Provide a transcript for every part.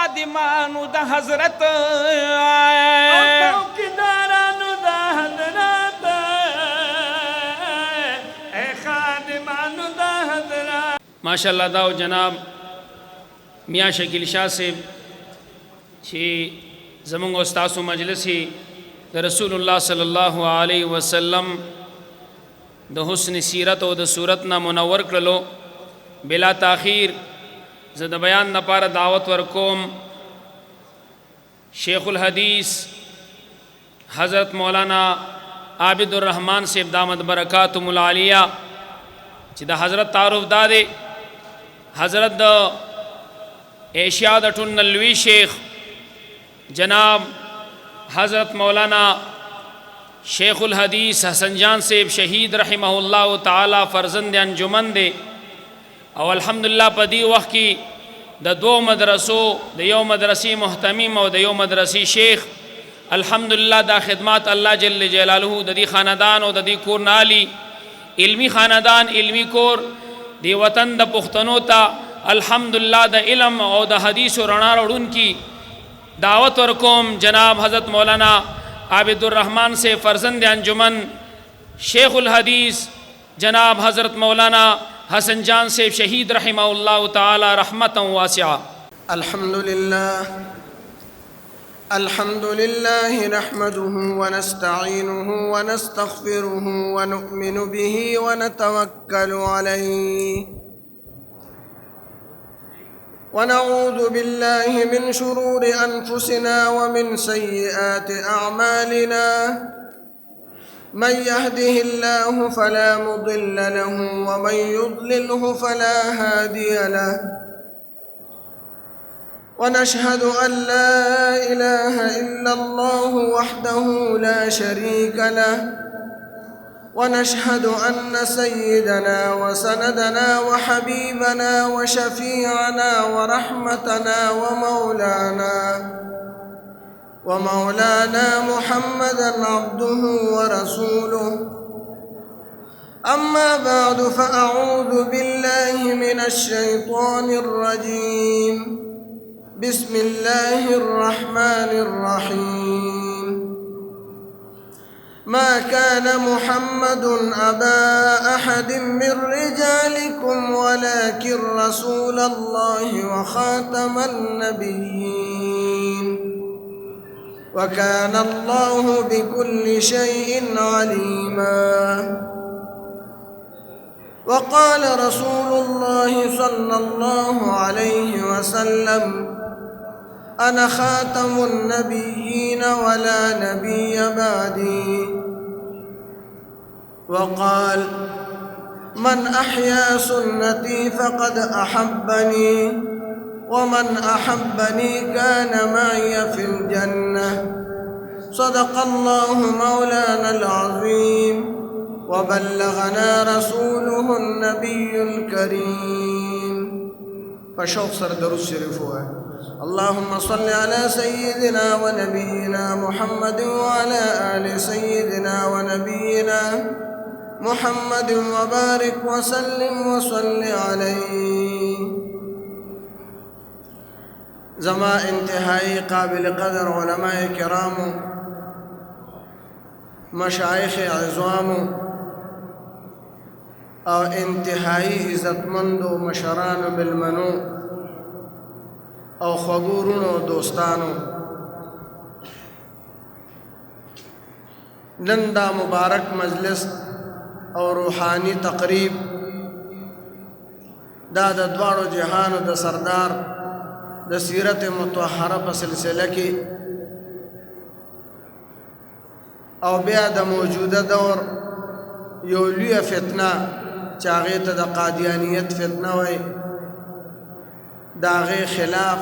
خادمانو د حضرت چوکیدارانو د حضرت اے خادمانو د حضرت. ماشاءاللہ دا جناب میاں شکیل شاہ سے چی زمانگ استاسو مجلسی دا رسول اللہ صلی اللہ علیہ وسلم دا حسن سیرت و دا صورتنا منور کرلو. بلا تاخیر زد بیان نپار دعوت ورکوم شیخ الحدیث حضرت مولانا عابد الرحمن سے دامت برکاتم العالیہ چی دا حضرت تعارف دادے. حضرت دا ایشیا دا ٹنلوی شیخ جناب حضرت مولانا شیخ الحدیث حسن جان صاحب شہید رحمہ اللہ تعالی فرزند انجمن دے. او الحمدللہ پدی وقت کی دا دو مدرسو دا یو مدرسی محتمیم او دا یو مدرسی شیخ الحمدللہ دا خدمات اللہ جل جلالہ دا دی خاندان او دا دی کور نالی علمی خاندان علمی کور دی وطن دا پختنو تا الحمدللہ دا علم او دا حدیث و رنا روڑن کی دعوت ورکوم جناب حضرت مولانا عابد الرحمن سے فرزند انجمن شیخ الحدیث جناب حضرت مولانا حسن جان سے شہید رحمہ اللہ تعالی رحمتا واسعہ. الحمد لله نحمده ونستعينه ونستغفره ونؤمن به ونتوكل عليه ونعوذ بالله من شرور أنفسنا ومن سيئات أعمالنا. من يهده الله فلا مضل له ومن يضلله فلا هادي له. ونشهد أن لا إله إلا الله وحده لا شريك له. ونشهد أن سيدنا وسندنا وحبيبنا وشفيعنا ورحمتنا ومولانا محمدا عبده ورسوله. أما بعد فأعوذ بالله من الشيطان الرجيم. بسم الله الرحمن الرحيم. ما كان محمد أبا أحد من رجالكم ولكن رسول الله وخاتم النبيين وكان الله بكل شيء عليما. وقال رسول الله صلى الله عليه وسلم أنا خاتم النبيين ولا نبي بعدي. وقال من أحيا سنتي فقد أحبني ومن أحبني كان معي في الجنة. صدق الله مولانا العظيم وبلغنا رسوله النبي الكريم. فشوق سر درود شریف ہوا ہے. اللهم صل على سيدنا ونبينا محمد وعلى آل سيدنا ونبينا محمد وبارك وسلم وصل عليه. زما انتہائی قابل قدر علماء کرام مشایخ عظام او انتہائی عزتمند و مشران بالمنو او خغورون و دوستانو، نندا مبارک مجلس او روحانی تقریب دا د دوارو جہانو د سردار د سیرت متطہرہ په سلسله کې او بیا د موجوده دور یو لویه فتنه چې هغې ته د قادیانیت فتنه وایي، د هغې خلاف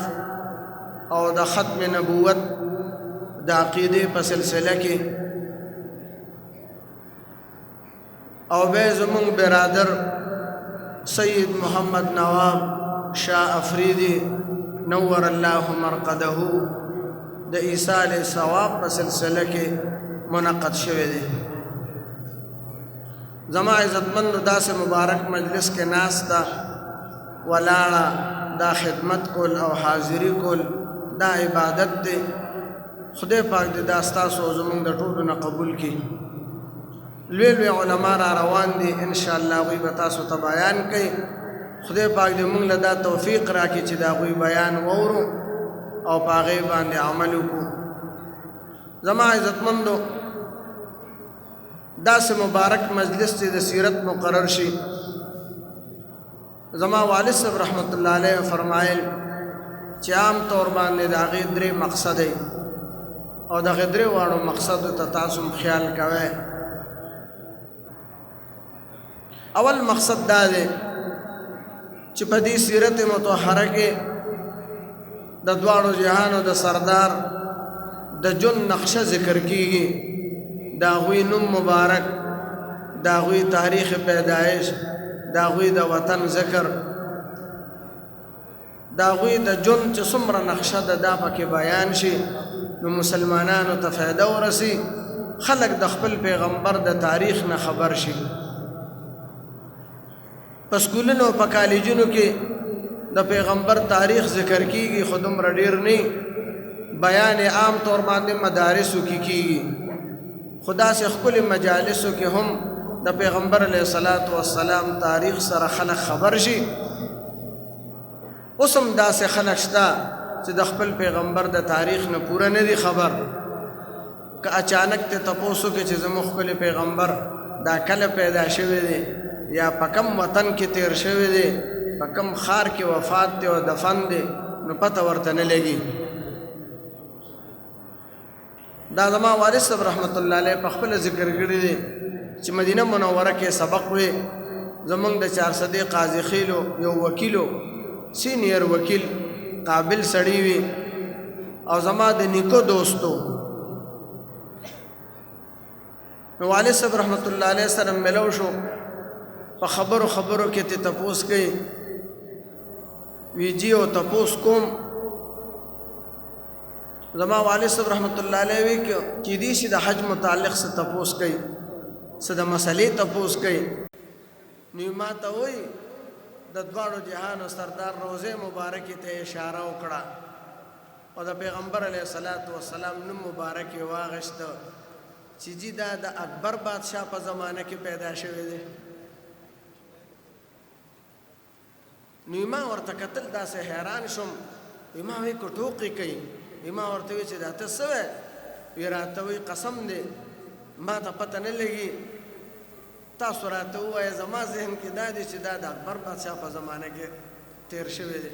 او د ختم نبوت د عقیدې په سلسله کې او بیا زمونږ برادر سید محمد نواب شاہ افریدی نور الله مرقده د ایصال ثواب په سلسله کې منعقد شوی دی. زما عزتمندو داسې مبارک مجلس کې ناسته ولاړه دا خدمت کول او حاضری کول دا عبادت دی خدای پاک دې دا ستاسو او زمونږ د ټولو نه قبول کړي لوی لوی علما را روان دي انشاءالله هغوی به تاسو ته بیان کوي خدای پاک دې موږ له دا توفیق راکړي چې د هغوی بیان واورو او په هغې باندې عمل وکړو زما عزتمندو داسې مبارک مجلس چې د سیرت مقرر شي زما والد صاحب رحمت الله علیه فرمایل چې عام طور باندې د هغې درې مقصد دی او د هغې درې واړو مقصدو ته تاسو هم خیال کوئ اول مقصد دا دی چې په دې سیرت مطهره کې د دواړو جهانو د سردار د جون نقشه ذکر کیږي د هغوی نوم مبارک د هغوی تاریخ پیدایش د هغوی د وطن ذکر د هغوی د جون چې څومره نقشه ده دا پکې بیان شي نو مسلمانانو ته فایده ورسي خلک د خپل پیغمبر د تاریخ نه خبر شي په سکولونو په کالجونو کې د پیغمبر تاریخ ذکر کیږي خو دومره ډېر نه بیان عام طور باندې مدارسو کې کیږي خدا سے ښکلي مجالسو کې هم د پیغمبر علیه الصلاۃ والسلام تاریخ سره خلک خبر شي اوس هم داسې خلک شته چې د خپل پیغمبر د تاریخ نه پوره نه دي خبر که اچانک ته تپوس وکړي چې زموږ ښکلي پیغمبر دا کله پیدا شوی دی یا په کم وطن کې تیر شوی دی په کم ښار کې وفات دی او دفن دی نو پته ورته نه لګي دا زما والد صاحب رحمت الله علیه په خپله ذکر کړي دی چې مدینه منوره کې سبق وی زمونږ د چارسدې قاضي خیلو یو وکیلو سینیر وکیل قابل سړی وي او زما د نیکو دوستو نو والد صاحب رحمت الله علیه سره ملو شو په خبرو کې ته تپوس کوي وی جی او تپوس کوم زما والد صاحب رحمت الله علیه وی چې دې شي د حج متعلق څه تپوس کوي څه د مسلې تپوس کوي نو ما ته وایي د دواړو جهانو سردار روزه مبارکې ته اشاره وکړه او د پیغمبر علیه الصلاۃ والسلام نوم مبارک یې واغېسته چې جی دا د اکبر بادشاه په زمانه کې پیدا شوی دی نو ما ورته کتل داسې حیران شوم ما وی کو ټوقې کوي ما ورته وی چې دا ته څه وی وی راته وی قسم دی ما ته پته نه لګي تاسو راته ووایه زما ذهن کې دا دی چې دا د اکبر بادشاه په زمانه کې تیر شوی دی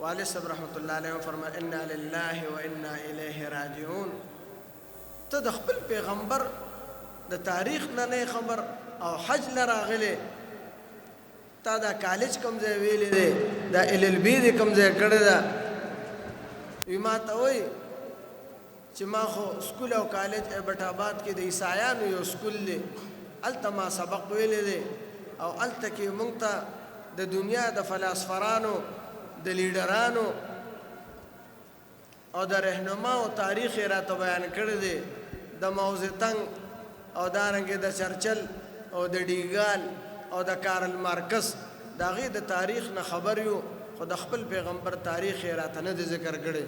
والد صاحب رحمت الله علیه وفرمایل انا لله و انا الیه راجعون ته د خپل پیغمبر د تاریخ نه خبر او حج نه راغلی تا دا کالج کوم ځای ویلی دی دا LLB دی کوم ځای کړی ده وی ما ته وایي چې ما خو سکول او کالج ایبټ آباد کې د عیسایانو یو سکول دی هلته ما سبق ویلی دی او هلته کې موږ ته د دنیا د فلاسفرانو د لیډرانو او د رهنماو تاریخ یې راته بیان کړی دی د ماوزتنګ او دارنګې د چرچل او د ډیګال او د کارل مارکس د هغې د تاریخ نه خبر یو خو د خپل پیغمبر تاریخ یې راته نه دی ذکر کړی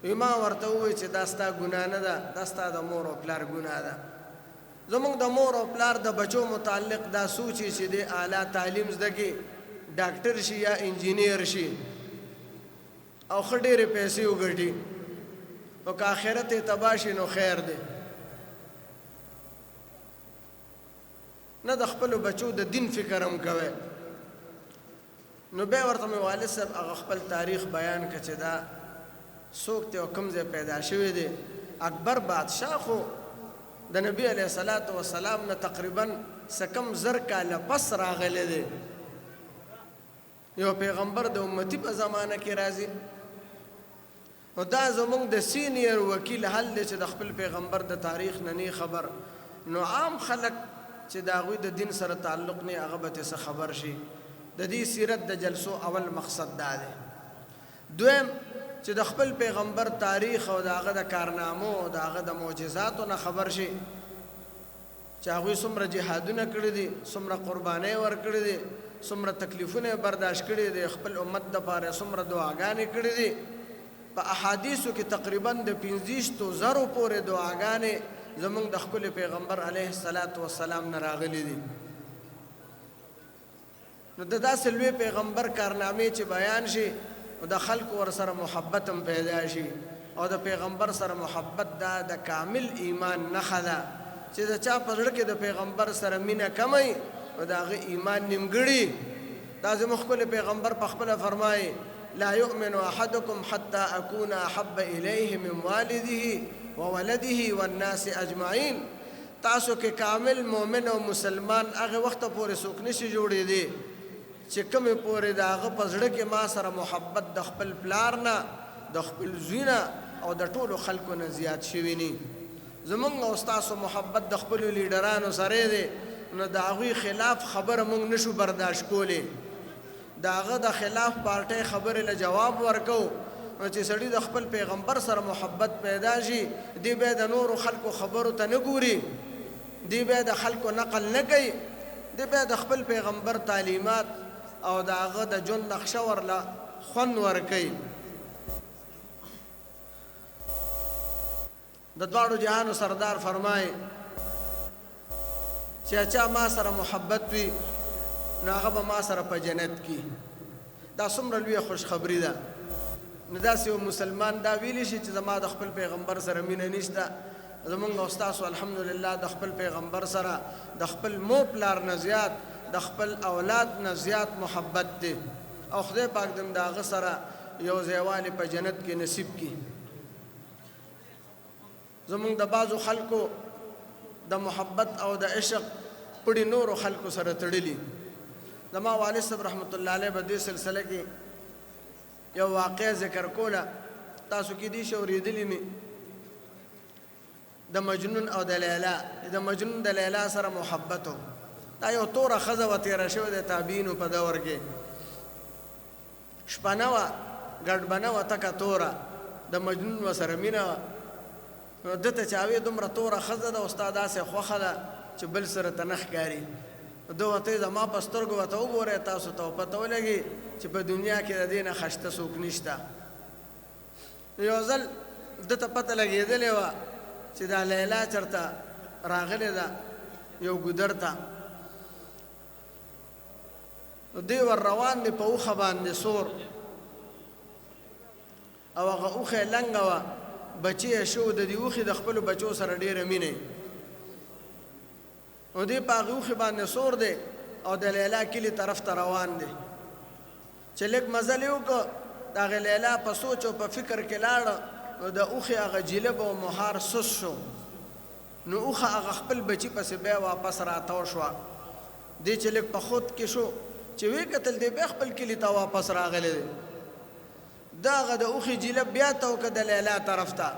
وی ما ورته ووایي چې دا ستا ګناه نه ده دا ستا د مور او پلار ګناه ده زمونږ د مور او پلار د بچو متعلق دا سوچي چې دی اعلی تعلیم زده کړي ډاکټر شي یا انجینیر شي او ښه ډېرې پیسې وګټي او که آخرت یې تباه شي نو خیر دی نه د خپلو بچو د دین فکر هم کوئ نو بیا ورته مې والد صاحب هغه خپل تاریخ بیان کړه چې دا څوک دی او کوم ځای پیدا شوی دی اکبر بادشاه خو د نبی علیه الصلاۃ والسلام نه تقریبا څه کم زر کاله پس راغلی دی یو پیغمبر د امتی په زمانه کې راځي نو دا زمونږ د سینیر وکیل حل دی چې د خپل پیغمبر د تاریخ نه نه خبر نو عام خلک چې د هغوی د دین سره تعلق نه هغه به څه خبر شي د دې سیرت د جلسو اول مقصد دا دی دویم چې د خپل پیغمبر تاریخ او د هغه د کارنامو او د هغه د معجزاتو نه خبر شي چې هغوی څومره جهادونه کړي دي څومره قربانۍ ورکړي دي څومره تکلیفونه برداشت کړي دي خپل امت دپاره څومره دعاګانې کړي دي په احادیثو کې تقریبا د 15,000 پورې دعاګانې زمونږ د ښکلي پیغمبر علیه السلام نه راغلي دي. نو د داسې لوی پیغمبر کارنامې چې بیان شي نو د خلکو ورسره محبت هم پیدا شي او د پیغمبر سره محبت دا د کامل ایمان نښه ده چې د چا په زړه کې د پیغمبر سره مینه کمی نو د هغه ایمان نیمګړي. دا زموږ ښکلی پیغمبر په خپله فرمایي لا يؤمن احدكم حتى اكون احب اليه من والده وولده والناس اجمعين. تاسو کې کامل مؤمن او مسلمان هغه وخت پورې څوک نشي جوړېدی چې کومې پورې د هغه په زړه کې ما سره محبت د خپل پلار نه د خپل زوی نه او د ټولو خلکو نه زیات شوي ني. زمونږ او ستاسو محبت د خپلو لیډرانو سره دی نو د هغوی خلاف خبره موږ نشو برداشت کولی. د هغه د خلاف پارټۍ خبرې له جواب ورکو نو چې سړي د خپل پیغمبر سره محبت پیدا شي دی بیا د نورو خلکو خبرو ته نه ګوري، دی بیا د خلکو نقل نه کوي، دی بیا د خپل پیغمبر تعلیمات او د هغه د ژوند نقشه ورله خوند ورکوي. د دواړو جهانو سردار فرمایي چې چا ما سره محبت وي نو هغه به ما سره په جنت کې. دا څومره لویه خوشخبري ده. نو داسې یو مسلمان دا ویلی شي چې زما د خپل پیغمبر سره مینه نشته. زمونږ او ستاسو الحمدلله د خپل پیغمبر سره د خپل مور پلار نه زیات د خپل اولاد نه زیات محبت دی او خدای پاک دې د هغه سره یو ځایوالی په جنت کې نصیب کړي. زمونږ د بعضو خلکو د محبت او د عشق پړي نورو خلکو سره تړلي. زما والد صاحب رحمت الله علیه په دې سلسله کې یو واقعه ذکر کوله. تاسو کې دي شي اورېدلي مې د مجنون او د لیلا. د مجنون د لیلا سره محبت و. دا یو توره ښځه وه تېره شوې د تابعینو په دور کې. شپه نه وه ګډبنه وه تکه توره د مجنون ورسره مینه وه. نو ده ته چې هغې دومره توره ښځه ده او ستا داسې خوښه ده چې بل سره ته نه ښکاري. ده ورته زما په سترګو ورته وګورئ تاسو ته پته ولګي چې په دنیا کې د دې نه خشته څوک نشته. یو ځل ده ته پته لګېدلې وه چې دا لیلا چېرته راغلې ده یو ګودر ته. دی ور روان دی په اوښه باندې سور او هغه اوښه یې لنګه وه بچی یې شو. د دې اوښې د خپلو بچو سره ډېره مینه او دی په هغې اوښې باندې سور دی او د لیلا کلي طرف ته روان دی. چې لږ مزل یې وکړه د هغې لیلا په سوچ او په فکر کې لاړه نو د اوښې هغه جلب او مهار سس شو. نو اوښه هغه خپل بچي پسې بیا واپس راتاو شوه. دی چې لږ په خود کې شو چې ویې کتل دی بیا خپل کلي ته واپس راغلی دی. دا هغه د اوښې جلب بیا ته وکړه د لیلا طرف ته.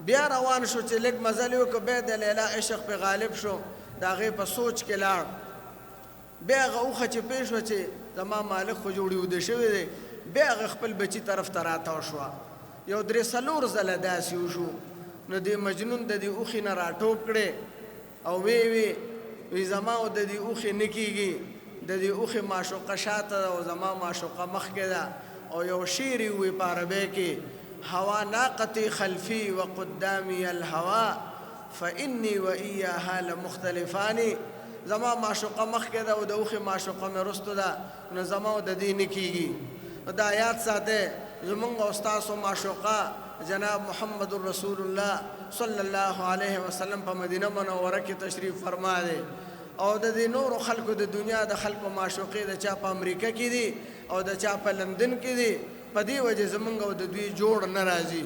بیا روان شو چې لږ مزل یې وکړه بیا د لیلا عشق پې غالب شو. د هغې په سوچ کې لاړ. بیا هغه اوښه چې پېښ شوه چې زما مالک خو جوړې وده شوی دی بیا هغه خپل بچي طرف ته راتاو شوه. یو 3-4 ځله داسې وشو. نو دې مجنون د دې اوښې نه راټوپ کړې او وی زما او د دې اوښې نه کېږي. د دې اوښې معشوقه شاته ده او زما معشوقه مخکې ده. او یو شعر یې ووی په عربۍ کې هوا ناقتي خلفي وقدامي الهوا فإني وإياها لمختلفان. زما معشوقه مخکې ده او د اوښې معشوقه مې رستو ده نو زما او د دې نه کېږي. دا یاد ساتئ زمونږ او ستاسو معشوقه جناب محمد رسول الله صلی الله علیه وسلم په مدینه منوره کې تشریف فرما دی او د دې نورو خلکو د دنیا د خلکو معشوقې د چا په امریکا کې دي او د چا په لندن کې دي. په دې وجه زمونږ او د دوی جوړ نه راځي.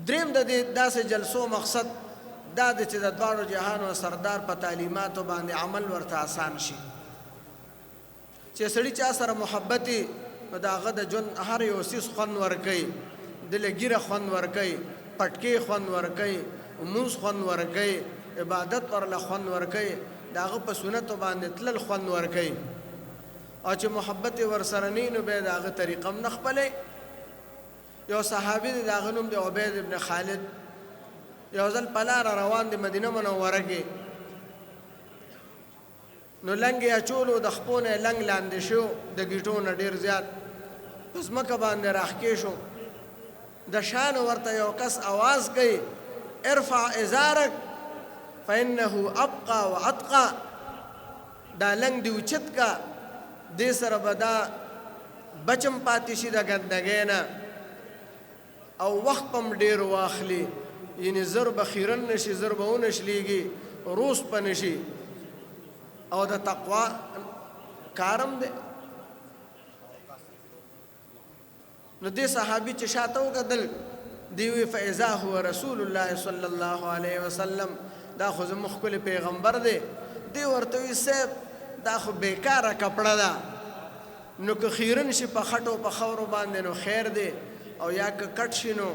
دریم د دې داسې جلسو مقصد دا دی چې د دواړو جهانو سردار په تعلیماتو باندې عمل ورته آسان شي. چې سړي چا سره محبت وي نو د هغه د ژوند هر یو څیز خوند ورکوي. د له ګیره خوند ورکوي، پټکې خوند ورکوي، لمونځ خوند ورکوي، عبادت ورله خوند ورکوي، د هغه په سنتو باندې تلل خوند ورکوي. او چې محبت یې ورسره نه وي نو بیا د هغه طریقه هم نه خپلوي. یو صحابي دی د هغه نوم دی عبید ابن خالد. یو ځل په لاره روان دی مدینه منوره کې. نو لنګ یې اچولو د خپو نه یې لنګ لاندې شو د ګیټو نه ډېر زیات. په ځمکه باندې راښکې شو د شان ورته یو کس آواز کوي ارفع ازارک فانه ابقى واتقى دا لنګ دی اوچت کا دې سره به دا بچم پاتې شي د ګندګۍ نه او وخت پم ډېر واخلي یعنې زر به خیرن نشي زر به ونشلیږي روس به نشي او د تقوا کارم دی نو دې صحابي چې شاته وکتل دی وی فاذا هو رسول الله صلی الله علیه وسلم دا خو زموږ ښکلی پیغمبر دی دی ورته وی صاحب دا خو بیکاره کپړه ده نو که خیرن شي په خټو په خاورو باندې نو خیر دی او یا که کټ شي نو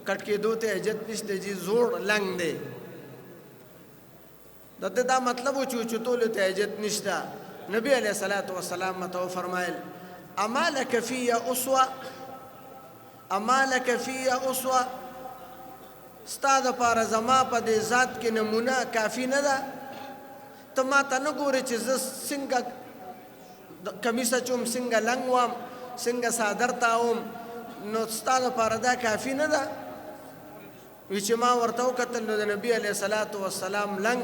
کټ کېدو ته حاجت نشته جي زوړ لنګ دی د دې دا مطلب و چې اوچتولو ته حاجت نشته نبی علیه الصلاة والسلام مته وفرمایل اما لک فی اسوه اما لک فی اسوه ستا دپاره زما په دې ذات کې نمونه کافي نه ده ته ما ته نه ګورې چې زه څنګه کمیس اچوم څنګه لنګ وم څنګه څادر تاوم نو ستا دپاره دا کافي نه ده وی چې ما ورته وکتل نو د نبي علیه الصلاة والسلام لنګ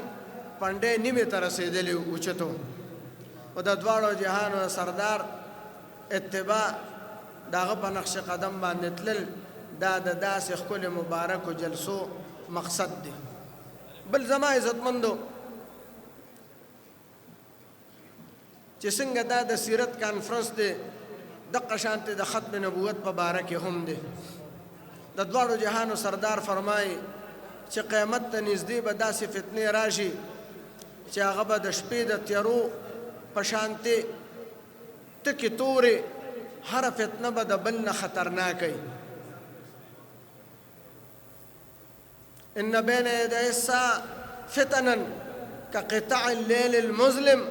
پنډۍ نیمې ته رسېدلی اوچتو و د دواړو جهانو سردار اتباع د هغه په نقش قدم باندې تلل دا د داسې ښکلې مبارکو جلسو مقصد دی بل زما عزتمندو چې څنګه دا د سیرت کانفرنس دی دقه شانتې د ختم نبوت په باره کې هم دی د دواړو جهانو سردار فرمایي چې قیامت ته نږدې به داسې فتنې راشي چې هغه به د شپې د تیارو په شانتې تکې تورې هره فتنه به د بل نه خطرناکه ان بین یدی الساعة فتنا كقطع الليل المظلم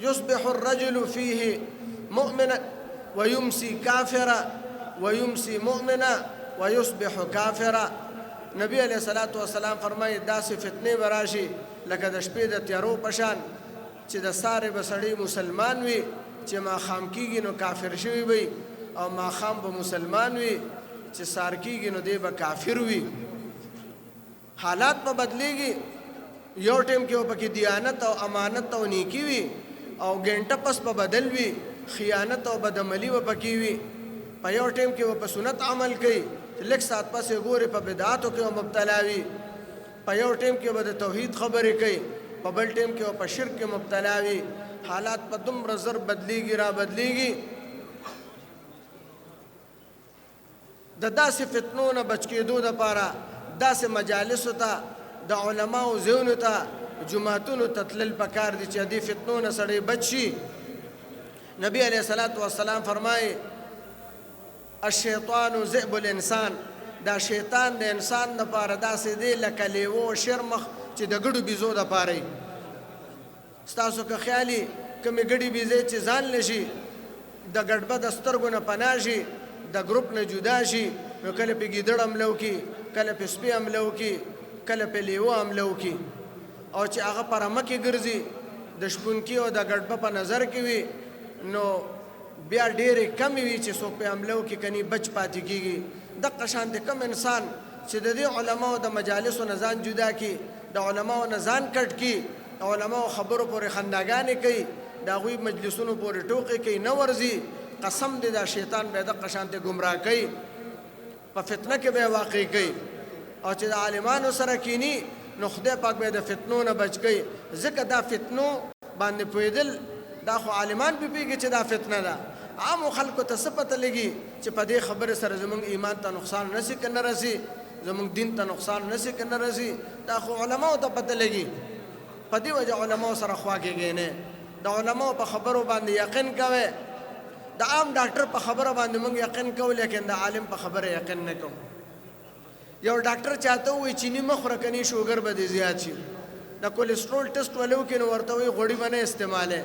يصبح الرجل فيه مؤمنا ويمسي كافرا ويمسي مؤمنا ويصبح كافرا نبی علیہ الصلوۃ والسلام فرمایي داسې فتنې به راشي لکه د شپې د تیارو په شان چې د سارې به سړی مسلمان وي چې ماښام کېږي نو کافر شوی وي او ماښام به مسلمان وي چې سار کېږي نو دی به کافر وي حالات به بدلیږي یو ټیم کې به پکې دیانت او امانت او نیکي وي او ګنټه پس به بدل وي خیانت او بدعملي به پکې وي په یو ټیم کې به په سنت عمل کوي لږ ساعت پسې ګوري په بدعاتو کې مبتلا وي په یو ټیم کې به د توحید خبرې کوي په بل ټیم کې به په شرک کې مبتلا وي حالات په دومره زر بدلیږي را بدلیږي د داسې فتنو نه بچ کېدو دپاره داسې مجالسو ته د علماو ذهنو ته جماعتونو ته تلل پکار دي چې دې فتنو نه سړی بچ شي نبی علیه الصلاة والسلام فرمایي الشیطان ذئب الانسان دا شیطان د انسان دپاره داسې دی لکه لیوه شرمخ چې د ګډو بیزو دپاره ستاسو که خیالي کومې ګډې بیزې چې ځان لشي د ګډبه د سترګو نه پناه شي د ګروپ نه جدا شي نو کله پې ګیدړ حمله وکړي کله پې سپي حمله وکړي کله پې لیوه حمله وکړي او چې هغه په رمه کې ګرځي د شپونکي او د ګډبه په نظر کې وي نو بیا ډېرې کمې وي چې څوک پې حمله وکړي کني بچ پاتې کېږي دقه شانتې کم انسان چې د دې علماو د مجالسو نه ځان جدا کړي د علماو نه ځان کټ کړي د علماو خبرو پورې خنداګانې کوي د هغوی مجلسونو پورې ټوقې کوي نه ورځي قسم دی دا شیطان به دقه شانتې ګمراه کوي په فتنه کې به واقع کوي او چې د عالمانو سره کینی نو خدای پاک به د فتنو نه بچ کوي ځکه دا فتنو باندې پوهېدل دا خو عالمان به پوهېږي چې دا فتنه ده عامو خلکو ته څه پته لګي چې په دې خبرې سره زموږ ایمان ته نقصان نشي که نه رسي زموږ دین ته نقصان نشي که نه رسي دا خو علماو ته پته لګي په دې وجه علماو سره خوا کېږئ نه د علماو په خبرو باندې یقین کوئ د عام ډاکټر په خبره باندې موږ یقین کوو لیکن د عالم په خبره یقین نه کوو یو ډاکټر چاته وایي چینی مه خوره کنی شوګر به دې زیات شي د کولیسټرول ټسټ ولو کې نو ورته وایي غوړي به نه استعمالوې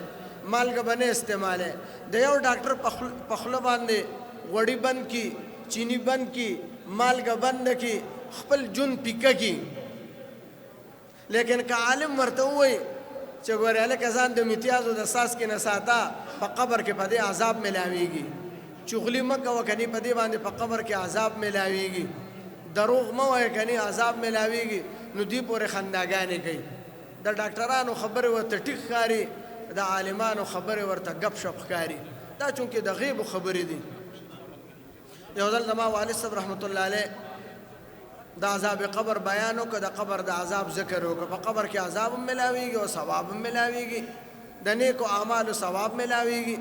مالګه به نه استعمالوې د یو ډاکټر په خوله باندې غوړي بند کړي چینی بند کړي مالګه بند کړي خپل جون پیکه کړي لیکن که عالم ورته وایي چې ګورې هلکه ځان د امتیازو د ساس کې نه ساته په قبر کې په دې عذاب ملاويږي چغلی مکه وکني په دې باندې په قبر کې عذاب ملاويږي دروغ مو وای کني عذاب ملاويږي نو دی پورې خنداګانې کوي د ډاکټرانو خبره ورته ټیک ښکاري د عالمانو خبره ورته غب شپ ښکاري دا چونکې د غیب خبرې دي یو ځل زما والد صاحب رحمت الله علیه د عذاب قبر بیان وکړه د قبر د عذاب ذکر وکړه په قبر کې عذاب هم ملاويږي او ثواب هم ملاويږي د نیکو اعمالو ثواب ملاويږي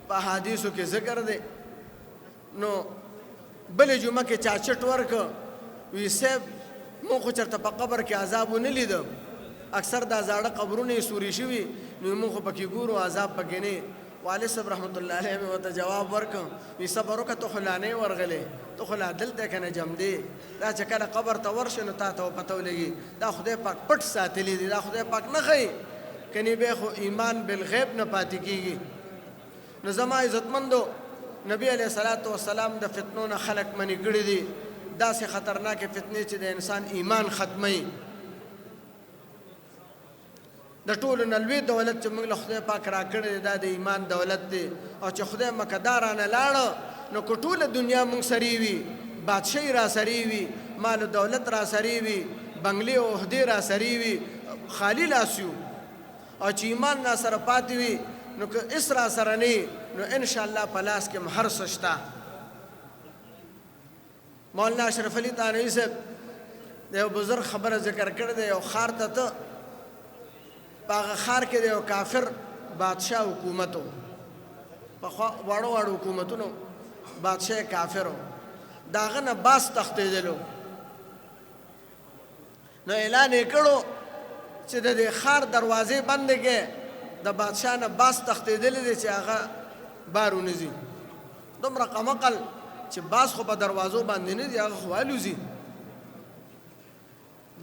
په حدیثو کې ذکر دی نو بلې جمعه کې چا چټ ورکړه وی صاحب مونږ خو چېرته په قبر کې عذاب ونه لیده اکثر دا زاړه قبرونه یې سوري شوي نو مونږ خو پکې ګورو عذاب پکې نه والد صاحب رحمت الله علیه مې ورته جواب ورکړ وی صبر وکړه ته خو لا نه ورغلې ته خو لا دلته که نه جم دی دا چې کله قبر ته ورشې نو تا ته پته ولګي دا خدای پاک پټ ساتلی دی دا خدای پاک نه ښیي کني بیا خو ایمان بالغیب نه پاتې کېږي نو زما عزتمندو نبی علیه الصلاة والسلام د فتنو نه خلق منې کړي دي داسې خطرناکې فتنې چې د انسان ایمان ختموي د ټولو نه لوی دولت چې موږ له خدای پاک راکړی دی دا د ایمان دولت دی او چې خدای مکه دا رانه لاړه نو که ټوله دنیا موږ سرې وي بادشاهي را سرې وي مال و دولت را سرې وي بنګلې او عهدې را سرې وي خالی لاس یو او چې ایمان را سره پاتې وي نو که اس را سره نه نو انشاءالله په لاس کې هر څه شته مولانا اشرف علي تانوي صاحب د یو بزرګ خبره ذکر کړې ده یو ښار ته ته په هغه ښار کې د یو کافر بادشاه حکومت و پخوا واړو واړو حکومتونو بادشاه کافر و د هغه نه باز تښتېدلو نو اعلان یې کړو چې د دې ښار دروازې بندې کې د بادشاه نه باز تښتېدلی دی چې هغه بار ونځي دومره قمقل چې باز خو په دروازو باندې نه دي هغه خو الوځي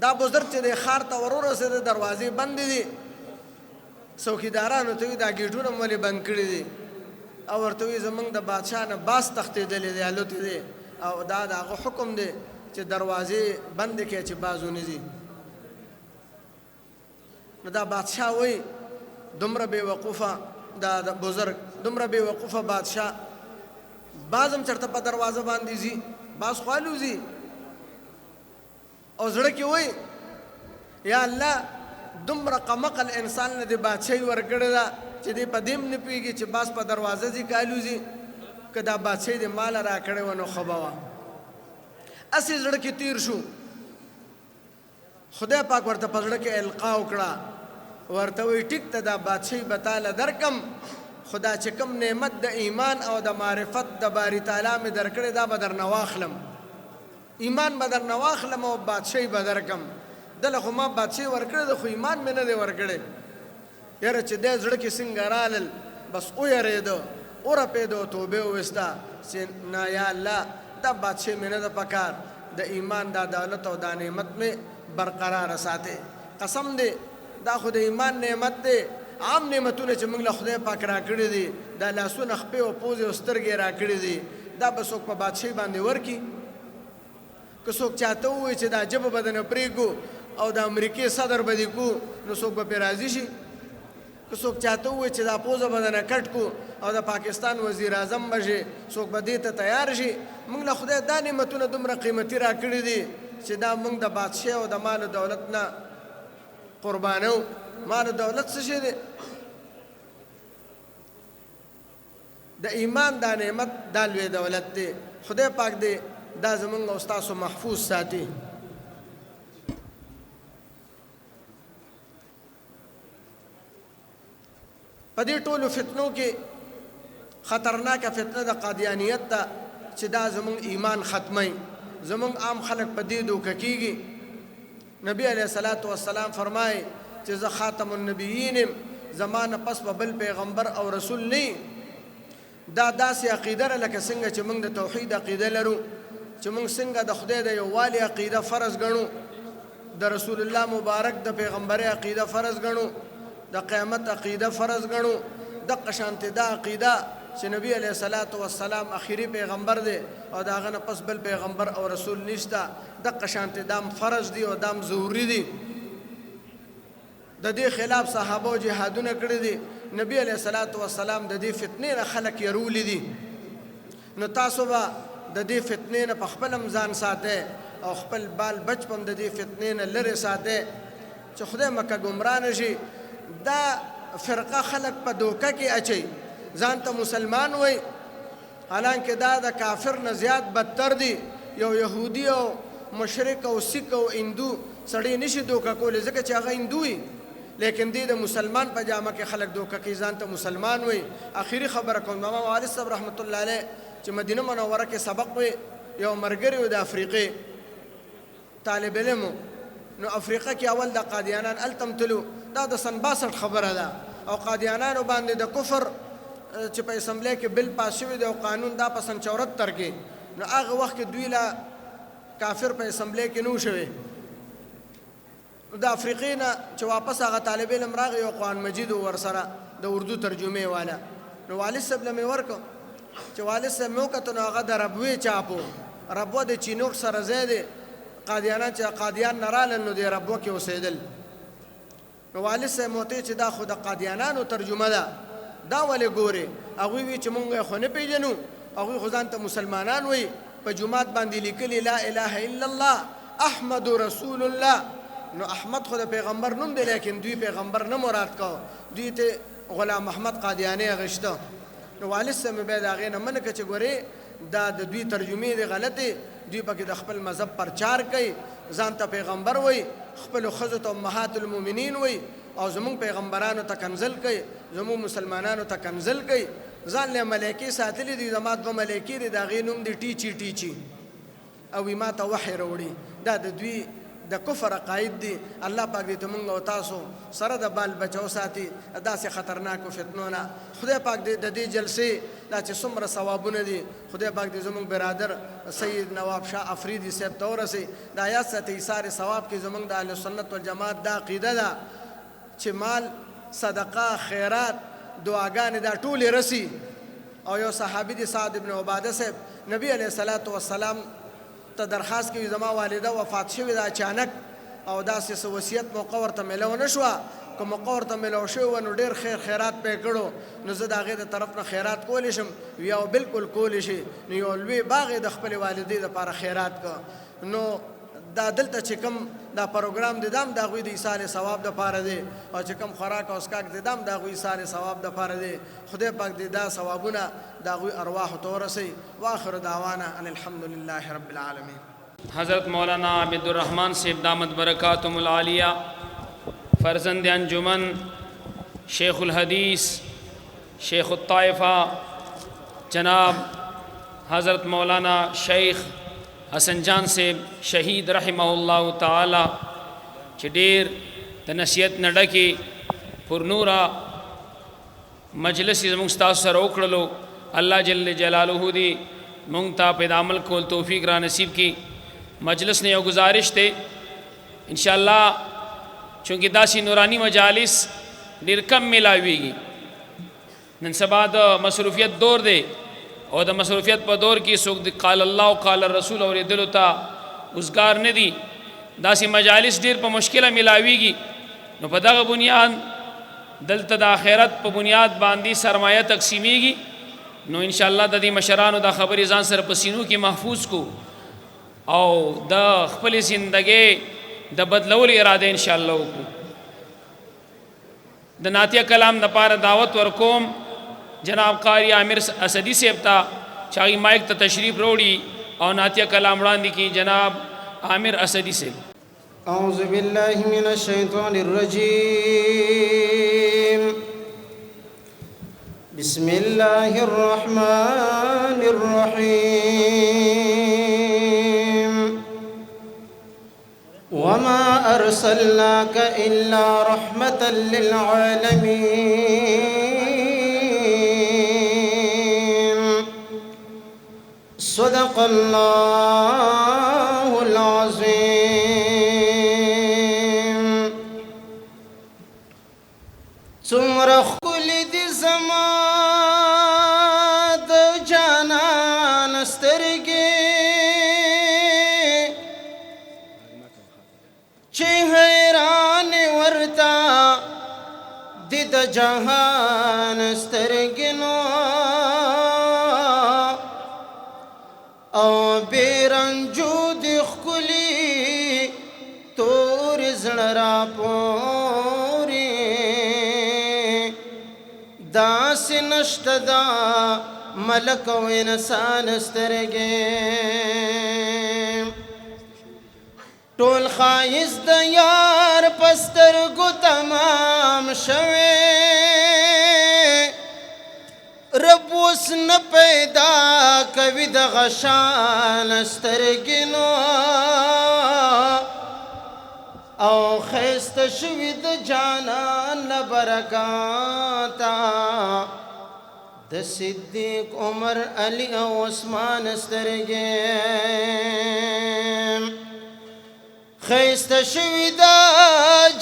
دا بزرګ چې د ښار ته ور ورسېده دروازې بندې دي څوکیدارانو ته وي دا ګېټونه مو ولې بند کړي دي او ورته وي زموږ د بادشاه نه باز تښتېدلی دی الوتې دی او دا د هغه حکم دی چې دروازې بندې کړي چې باز ونه ځي نو دا بادشاه وایي دومره بې وقوفه دا بزرګ دومره بې وقوفه بادشاه باز هم چېرته په دروازه باندې ځي باز خو الوځي او زړه کې وایي یا الله دومره قمقل انسان نه د بادشاهي ورکړې ده چې دی په دې هم نه پوهېږي چې باز په دروازه ځي که الوځي که دا بادشاهي د ماله را کړې وه نو ښه به وه هسې زړه کې تیر شو خدای پاک ورته په زړه کې القا وکړه ورته وایي ټیک ته دا بادشاهي به تاله درکم خدا چې کوم نعمت د ایمان او د معرفت د باری تعالی مې درکړې دا به درنه واخلم ایمان به درنه واخلم او بادشاهي به درکم دله خو ما بادشاهي ورکړې ده خو ایمان مې نه دی ورکړی یاره چې دی زړه کې څنګه رالل بس ویرېده ورپېده توبې وویسته چې نه یا الله دا بادشاهي مې نه ده پکار د ایمان دا دولت او دا نعمت مې برقراره ساتې قسم دی دا خو د ایمان نعمت دی عام نعمتونه چې موږ له خدای پاک را کړي دي دا لاسونه خپې او پوزې او سترګې را کړي دي دا به څوک په بادشاهي باندې ورکي که څوک چاته ووایي چې دا ژبه به دنه پرېږدو او د امریکې صدر به دې کو نو څوک به پرې راضي شي که څوک چاته ووایي چې دا پوزه به دنه کټ کو او د پاکستان وزیر اعظم به شي څوک به دې ته تیار شي موږ له خدای دا نعمتونه دومره قیمتي را کړي دي چې دا موږ د بادشاه او د مال و دولت نه قربانو مال و دولت څه شی دی د ایمان دا نعمت دا لوی دولت دی خدای پاک دی دا زمونږ او ستاسو محفوظ ساتي په دې ټولو فتنو کې خطرناکه فتنه د قادیانیت ده چې دا زمونږ ایمان ختموي زمونږ عام خلک په دې دوکه کېږي نبی علیه الصلاة والسلام فرمایي چې زه خاتم النبیین یم زما نه پس به بل پیغمبر او رسول نه دا داسې عقیده ده لکه څنګه چې موږ د توحید عقیده لرو چې موږ څنګه د خدای د یووالي عقیده فرض ګڼو د رسول الله مبارک د پیغمبري عقیده فرض ګڼو د قیامت عقیده فرض ګڼو دقه شانتې دا عقیده چې نبی علیه الصلاة والسلام اخیری پیغمبر دی او د هغه نه پس بل پیغمبر او رسول نشته دقه شانتې دام فرض دی او دام ضروري دی د دې خلاف صحابه جهادونه کړي دي نبی علیہ الصلوۃ والسلام د دې فتنې نه خلک یرولی دي نو تاسو به د دې فتنې نه په خپل ځان ساتئ او خپل بال بچ پم د دې فتنې نه لرې ساتئ چې خدای مکه ګمراه نه شي دا فرقه خلک په دوکه کې اچي ځان ته مسلمان وای حالانکه دا د کافر نه زیات بدتر دي یو یهودي او مشرک او سیک او هندو سړی نشي دوکه کولی ځکه چې هغه هندو وي لیکن دې د مسلمان په جامه کې خلک دوکه کوي ځان ته مسلمان وای اخیری خبره کوم امام وارث صاحب رحمت الله علیه چې مدینه منوره کې سبق وي یو مرګري و د افریقې طالب علم نو افریقا کې اول د قادیانان التم تلو دا د سن 62 خبره ده او قادیانانو باندې د کفر چې په اسمبلی کې بل پاس شوی دی او قانون دا په سن 74 کې نو هغه وخت کې دوی لا کافر په اسمبلی کې نو شوی د افریقې نه چې واپس هغه طالب علم راغی او قرآن مجید ورسره د اردو ترجمه والا نو والد صاحب له مې ورکو چې والد صاحب مې وکتو نو هغه د ربوي چاپو ربوه د چینوک سره زیاده قادیانان چې قادیان نه رالل نو د ربوه کې اوسېدل نو والد صاحب موته چې دا خو د قادیانانو ترجمه ده دا ولې ګوري هغوی وی چې مونږ خو نه پیژنو هغوی خو ځان ته مسلمانان وي په جومات باندې لیکلي لا اله الا الله احمد رسول الله نو احمد خو د پیغمبر نوم دی لیکن دوی پیغمبر نه مراد کو دوی ته غلام محمد قادیانی غشته نو والد صاحب به دا غینه منکه چې ګوري دا د دوی ترجمه دی غلطه دوی پکې د خپل مذهب پرچار کوي ځان ته پیغمبر وای خپل خزو ته امهات المؤمنین وای او زمون پیغمبرانو ته کنزل کوي زمون مسلمانانو ته کنزل کوي ځان له ملائکه ساتلی دي زمات به ملائکه دي دا غینوم دي ټیچی او ما ته وحی وروړي دا د دوی د کفر عقاید دي الله پاک دې موږ او تاسو سره د بال بچو ساتي داسې خطرناکو فتنو نه خدای پاک دې د دې جلسې دا چې څومره ثوابونه دي خدای پاک دې زموږ برادر سید نواب شاه افریدي صاحب ته ورسي د آیات سره ایثار ثواب کې زموږ د اهل سنت والجماعت دا عقیده ده چې مال صدقه خیرات دعاګانې دا ټولې رسی او یو صحابي دي سعد ابن عباده صاحب نبی علیه الصلاۃ والسلام ته درخواست کوي زما والده وفات شوې ده اچانک او داسې وصیت موقع ورته ملو نه شوه که موقع ورته ملو شوی نو ډېر خیرات پې کړو نو زه د هغې د طرف نه خیرات کولی شم یا بالکل کولی شي نو یو لوی باغ یې د خپلې والدې دپاره خیرات کړه نو دا دلته چې کوم دا پروګرام دی دا هم د هغوی د ایثار ثواب دپاره دی او چې کوم خوراک او څښاک دی دا هم د هغوی ایثار ثواب دپاره دی خدای پاک دې دا ثوابونه د هغوی ارواحو ته ورسوي واخر دعوانا ان الحمد لله رب العالمین حضرت مولانا عبد الرحمن صاحب دامت برکاتهم العالیہ فرزند انجمن شیخ الحدیث شیخ الطائفہ جناب حضرت مولانا شیخ حسن جان صاحب شهید رحمه الله تعالی چې ډېر د نصیحت نه ډکې پر نورا مجلس زموږ ستاسو سره وکړلو الله جل جلاله دې موږ ته په عمل کول توفیق را نصیب کړي مجلس نے یو گزارش ته انشاءاللہ چونکہ داسی نورانی مجالس ډېر کم ملاویږي نن سبا د مصروفیت دور دی او د مصروفیت په دور کې څوک قال الله او قال الرسول اورېدلو ته اوزګار نه دي داسې مجالس ډېر په مشکله ملاویږي نو په دغه بنیاد دلته د آخرت په بنیاد باندې سرمایه تقسیمیږي نو انشاءالله د دې مشرانو د خبرې ځان سره په سینو کې محفوظ کو او د خپل زندګۍ د بدلولو اراده انشاءالله وکړو د نعتیه کلام دپاره دعوت ورکوم جناب قاری عامر اسدی صاحب ته چې هغوی مایک ته تشریف راوړي او نعتیه کلام وړاندې کړي جناب عامر اسدی صاحب اعوذ باللہ من الشیطان الرجیم بسم اللہ الرحمن الرحیم وما ارسلناک الا رحمتا للعالمین صدق اللہ العظیم څومره ښکلې دي زما د جانان سترګې چې حیران ورته دي د جهان سترګینو او بیرنجو د ښکلي تور زړه راپورې داسې نشته دا ملک او انسان سترګې ټول ښایست د یار په سترګو تمام شوی رب اوس نه پیدا کوي دغه شان سترګې نو او ښایسته شوي د جانان له برکاته د صدیق عمر علي او عثمان سترګې ښایسته شوي د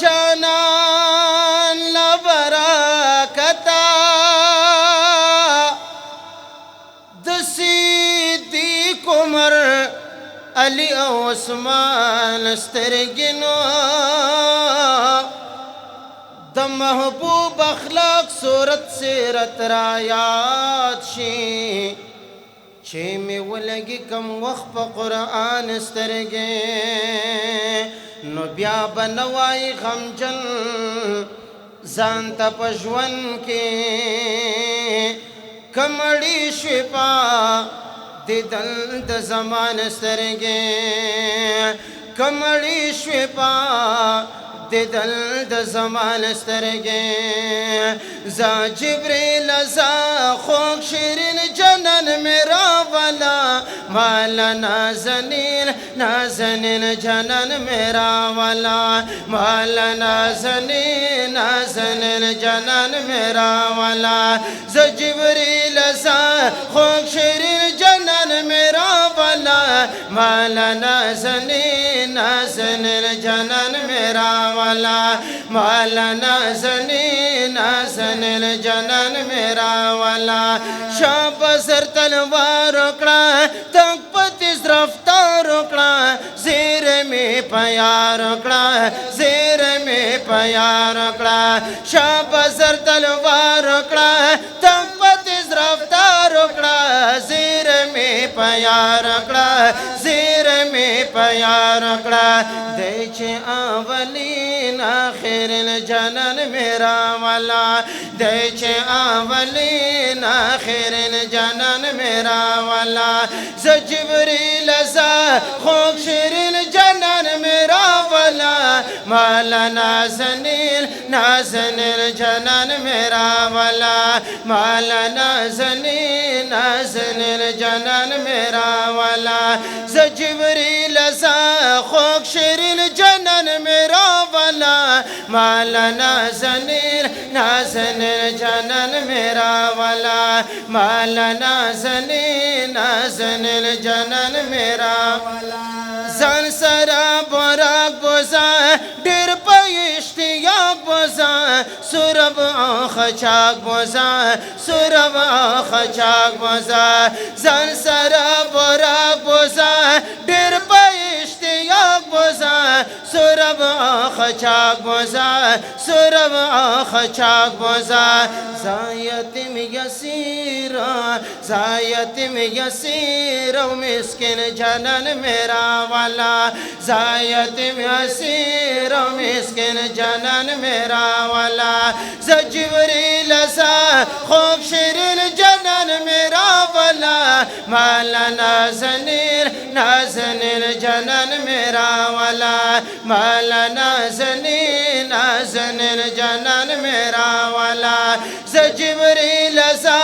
جانان له برکته د صدیق عمر علي او عثمان سترګې نو د محبوب اخلاق صورت سیرت را یاد شي چې مې ولګي کم وخت په قرآن سترګې نو بیا به نه وایي غمجن ځان ته په ژوند کې کمړې شوې په دیدن د زمان سترګې کمړې شوې په دیدن د زمان سترګې زا جبریل زا خوږ شیرین جنن میرا والا مالا نازنین نازنین جنن میرا والا مالا نازنین نازنین جنن میرا والا زا جبریل زا خوږ شیرین جنن میرا والا مالا نازنین نازنین جنن میرا والا مالا نازنین نازنین جنن میرا والا شاب سر تلوار وکړه تک پتیس رفتار وکړه زیر می پیار وکړه زیر می پیار وکړه شاب سر تلوار وکړه تک پتیس رفتار وکړه زیر می پیار وکړه زیر می پیار وکړه دی چې اولین آخرین جنن میرا والا دی چې اولین آخرین جنن میرا والا ز جبریل زا خوږ شیرین جنن میرا والا مالا نازنین نازنین جنن میرا والا مالا نازنین نازنین جنن میرا والا ز جبریل زا خوږ شیرین جنن میرا والا مالا نازنین نازنین جنن میرا والا مالا نازنین نازنین جنن میرا والا ځان سره براق بوزا ډېر په اشتیاق بوزا سورب خچاک بوزا سورب خچاک بوزا ځان سره براق بوزا ډېر په اشتیاق بوزا سورب خچاک بوزا سورب خچاک بوزا زایتم یسیرا زایتم یسیرا مسکن جنن میرا والا زایتم یسیرا مسکن جنن میرا والا ز جبریل زا خوږ شیرین جنن میرا والا مالا نازنین نازنین جنن میرا والا مالا نازنین نازنین جنن میرا والا ز جبریل زا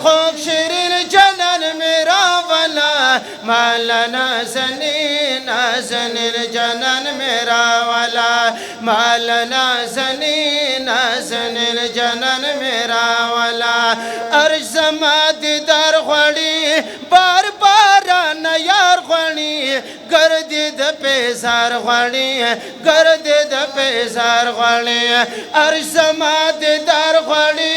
خوږ شیرین جنن میرا والا مالا نازنین نازنین جنن میرا والا مالا نازنین نازنین جنن میرا والا ارج زما دیدار غواړي بار بار نه یار غواړي ګرد د پیزار غواړي ګرد د پیزار غواړي عرش زما دیدار غواړي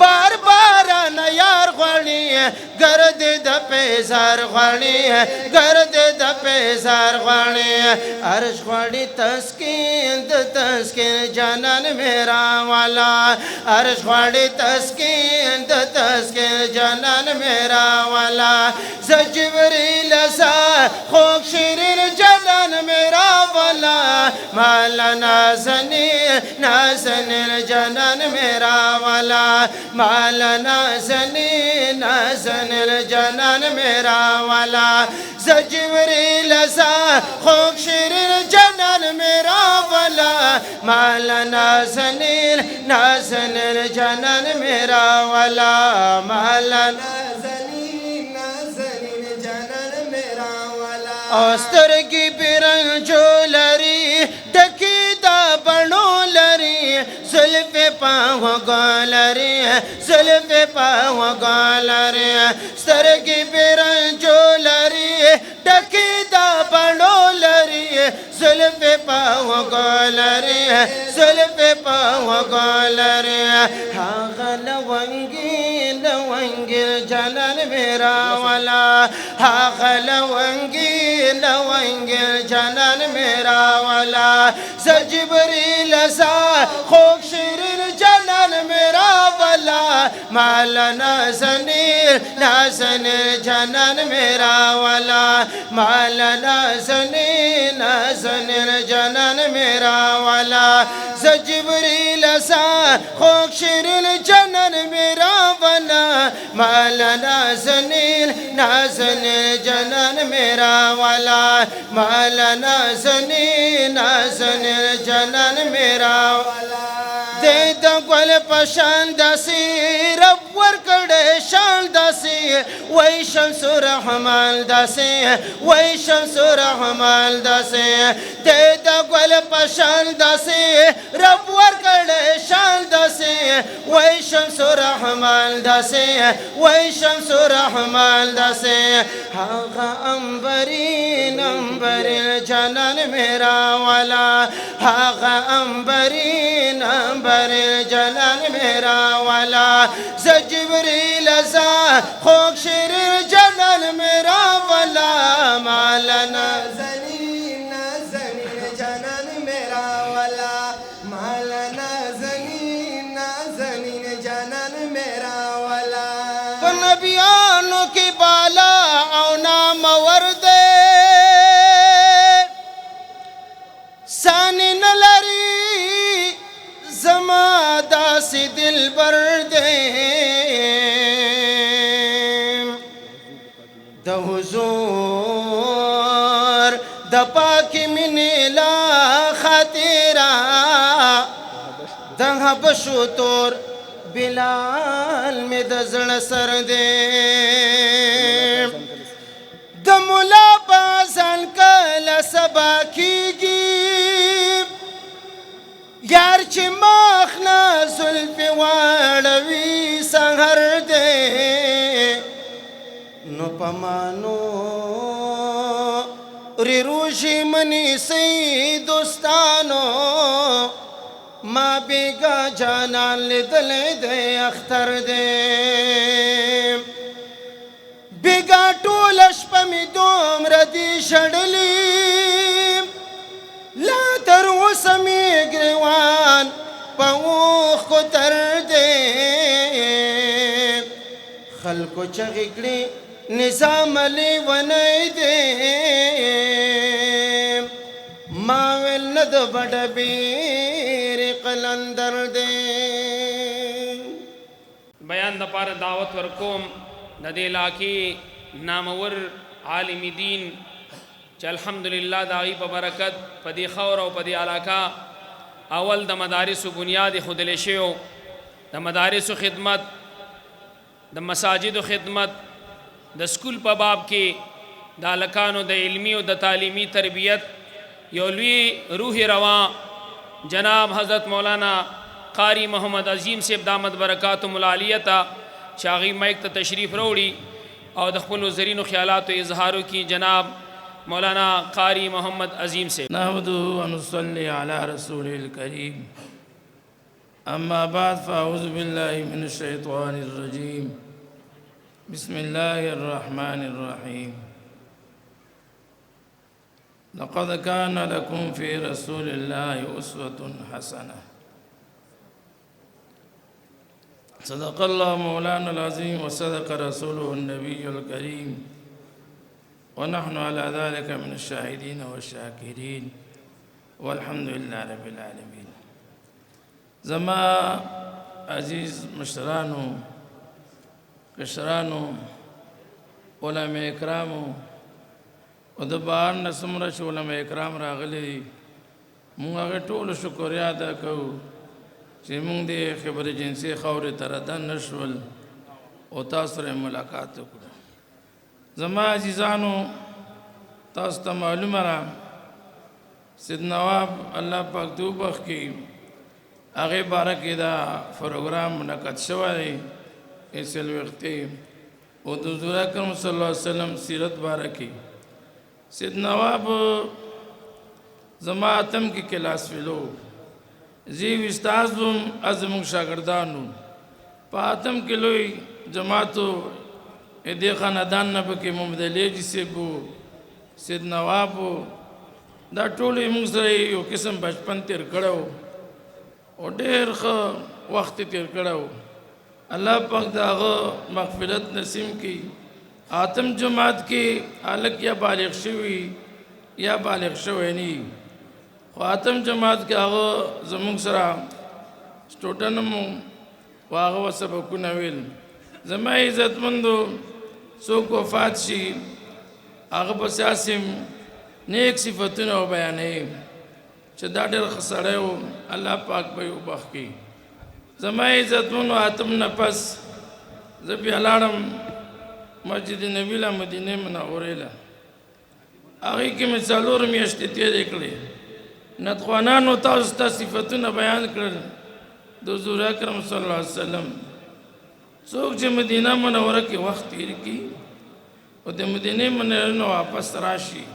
بار بار نه یار غواړي ګرد د پیزار غواړي ګرد د پیزار غواړي عرش غواړي تسکین د تسکین جانان میرا والا عرش غواړي تسکین د تسکین جانان میرا والا ز جبریل سا خوږ شیرین جانان میرا والا مالا نازنین جانان میرا والا مالا نازنین جانان میرا والا ز جبریل سا خوږ شیرین جانان میرا والا مالا نازنین جانان میرا والا مالا نازنین جانان میرا والا سترګې برنجو لري ډکې د بڼو لري زلفې په غوږو لري زلفې په غوږو لري سترګې برنجو لري ډکې د بڼو لري زلفې په غوږو لري زلفې په غوږو لري هغه لونګي جانان میرا والا هغه لونګي جانان میرا والا ز جبریل سا خوږ شیرین جانان میرا والا مالا نازنین جانان میرا والا مالا نازنین جانان میرا والا ز جبریل سا خوږ شیرین جانان میرا والا مالا نازنین جانان میرا والا مالا نازنین جانان میرا والا دې د ګل پشان داسي رب ورکړې شان داسي وای شمس رحمان داسي وای شمس رحمان داسي دې د ګل پشان داسي رب ورکړې شان داسي وای شمس رحمان داسي وای شمس رحمان داسي هغه انبرین جانان میرا والا هغه انبرین جانان میرا والا ز جبریل سا خوږ شیرین جانان میرا والا مالا نازنین جانان میرا والا مالا نازنین جانان میرا والا تو نبیانو کی بالا او نام ورده سانی نلری زما داسی دل برده د حضور د پاک منیلا خاطرہ د حبشو تور بلال می د زړه سر دے د مولا بازن کله سبا کیږي یار چې مخنا زلف واړوي سحر دے نو پمانو ری روشی منی سی دوستانو ما بیگا جانان لیدل دے اختر دے بیگا ټولش پمی دوم ردی شړلی لا تر وسمی گریوان پاوخ کو تر دے خلکو چغی کړي نظام علی ونی دے ما ویل ند بڑ بیر قلندر دے بیان د پاره دعوت ورکوم د دې علاقې نامور عالم دین چې الحمدلله د هغې په برکت په دې خاوره او په دې علاقه اول د مدارسو بنیاد ایښودلی شوی د مدارسو خدمت د مساجدو خدمت د سکول په باب کې د هلکانو د علمي او د تعلیمي تربیت یو لوی روح روا جناب حضرت مولانا قاری محمد عظیم صاحب دامت برکاتهم العالیه ته چې هغې مایک ته تشریف راوړي او د خپلو زرینو خیالاتو اظهارو کې جناب मौलाना कारी मोहम्मद अजीम से। नहमदुहु व नुसल्ली अला रसूलिल करीम, अम्मा बाद फ़अऊज़ु बिल्लाहि मिनश शैतानिर रजीम, बिस्मिल्लाहिर रहमानिर रहीम। लक़द कान लकुम फ़ी रसूलिल्लाहि उस्वतुन हसनह। सदक़ल्लाहु मौलाना अज़ीम व सदक़ रसूलुहुन नबियुल करीम व नहनु अला ज़ालिका मिनश शाहिदीन व शाकिरीन वल्हम्दुलिल्लाहि रब्बिल आलमीन। ज़मा अज़ीज़ मशरानो, कशरानो, उलमा इकरामो और द बाहर न सुमरा च उलमा इकराम रागली, मूं हगे टोल शुक्रिया अदा करूं چې موږ د خبرې جنسي خاورې ته راده نشول او تاسو سره ملاقات وکړو. زما عزیزانو، تاسو ته معلومه ده سید نواب الله پاک دې وبخښي، هغې باره کې دا پروګرام منعقد شوی دی څلوېښتې او د حضور اکرم صلی الله علیه وسلم سیرت باره کې. سید نواب زما اتم کې کلاس فیلو زی استاد بم از موږ شاګردانو په اتم کې لوی جماعتو دې خاندان نه پکې محمد علي جي صاحب، سید نواب، دا ټول موږ سره یو قسم بچپن تیر کړو او ډېر ښه وخت تیر کړو. الله پاک دا هغه مغفرت نصیب کړي. اتم جماعت کې هلک یا بالغ شوي یا بالغ شوی نه، خاتم جماعت کې هغه زموږ سره سټوډنټ مو هغه سبقونه ویل. زما عزتمندو څوک وفات شي هغه په سیاسم نیک صفتونه بیانوي چې دا ډېر ښه سړی و، الله پاک به یې وبخښي. زما عزتمندو اتم نه پس زه بیا لاړم مسجد نبی له مدینې منورې له، هغې کې مې څلور میاشتې تېرې کړې. ندخوانانو تاسو ته صفتونه بیان کړل د حضور اکرم صلی الله علیه وسلم. څوک چې مدینه منوره کې وخت تیر کړي او د مدینې منورې نه واپس راشي،